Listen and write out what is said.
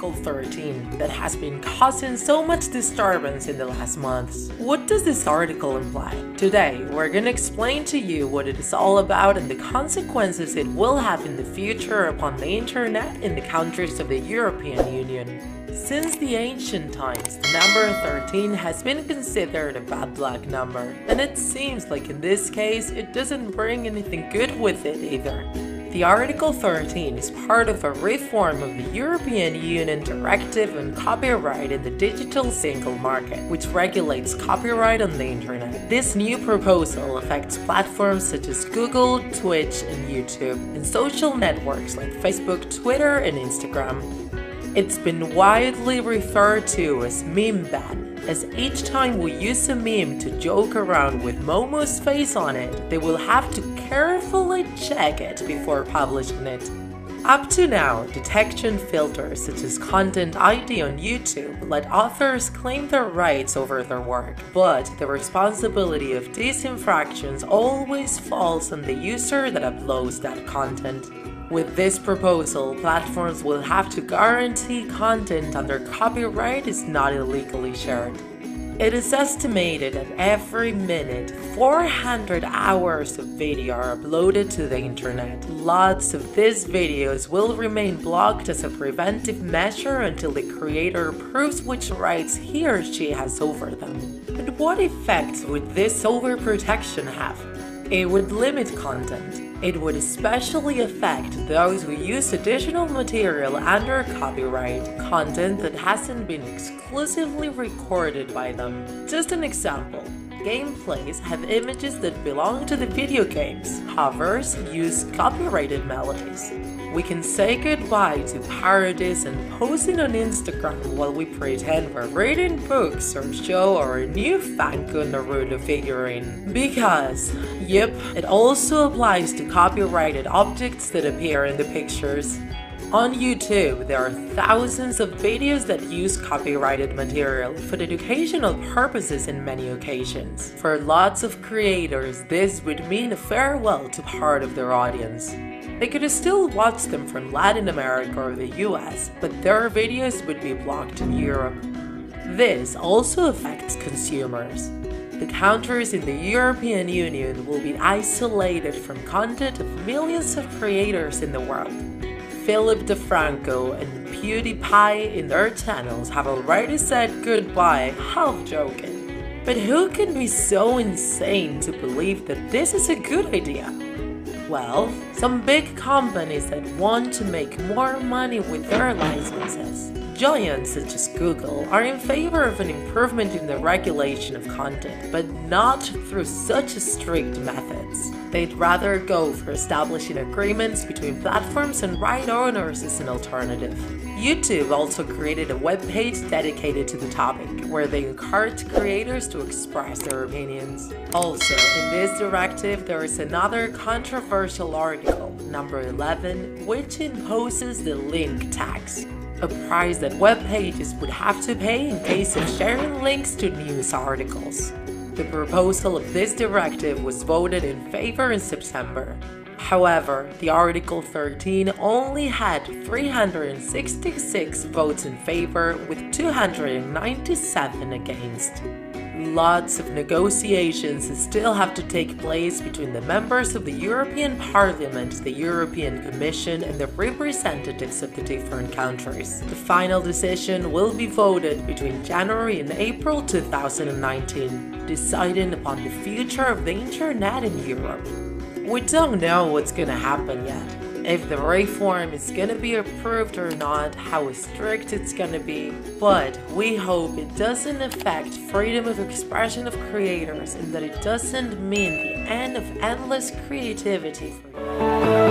Article 13 that has been causing so much disturbance in the last months. What does this article imply? Today, we're gonna explain to you what it is all about and the consequences it will have in the future upon the internet in the countries of the European Union. Since the ancient times, the number 13 has been considered a bad luck number, and it seems like in this case it doesn't bring anything good with it either. The Article 13 is part of a reform of the European Union Directive on Copyright in the Digital Single Market, which regulates copyright on the internet. This new proposal affects platforms such as Google, Twitch, and YouTube, and social networks like Facebook, Twitter, and Instagram. It's been widely referred to as meme ban, as each time we use a meme to joke around with Momo's face on it, they will have to carefully check it before publishing it. Up to now, detection filters such as Content ID on YouTube let authors claim their rights over their work, but the responsibility of these infractions always falls on the user that uploads that content. With this proposal, platforms will have to guarantee content under copyright is not illegally shared. It is estimated that every minute, 400 hours of video are uploaded to the internet. Lots of these videos will remain blocked as a preventive measure until the creator proves which rights he or she has over them. But what effects would this overprotection have? It would limit content. It would especially affect those who use additional material under copyright, content that hasn't been exclusively recorded by them. Just an example. Gameplays have images that belong to the video games. Covers use copyrighted melodies. We can say goodbye to parodies and posting on Instagram while we pretend we're reading books or show our new Funko Naruto figurine. Because, yep, it also applies to copyrighted objects that appear in the pictures. On YouTube, there are thousands of videos that use copyrighted material for educational purposes in many occasions. For lots of creators, this would mean a farewell to part of their audience. They could still watch them from Latin America or the US, but their videos would be blocked in Europe. This also affects consumers. The countries in the European Union will be isolated from content of millions of creators in the world. Philip DeFranco and PewDiePie in their channels have already said goodbye, half joking. But who can be so insane to believe that this is a good idea? Well, some big companies that want to make more money with their licenses. Giants such as Google are in favor of an improvement in the regulation of content, but not through such strict methods. They'd rather go for establishing agreements between platforms and right owners as an alternative. YouTube also created a webpage dedicated to the topic, where they encourage creators to express their opinions. Also, in this directive, there is another controversial article, number 11, which imposes the link tax, a price that web pages would have to pay in case of sharing links to news articles. The proposal of this directive was voted in favor in September. However, the Article 13 only had 366 votes in favor with 297 against. Lots of negotiations still have to take place between the members of the European Parliament, the European Commission, and the representatives of the different countries. The final decision will be voted between January and April 2019, deciding upon the future of the internet in Europe. We don't know what's gonna happen yet. If the reform is gonna be approved or not, how strict it's gonna be, but we hope it doesn't affect freedom of expression of creators and that it doesn't mean the end of endless creativity for them.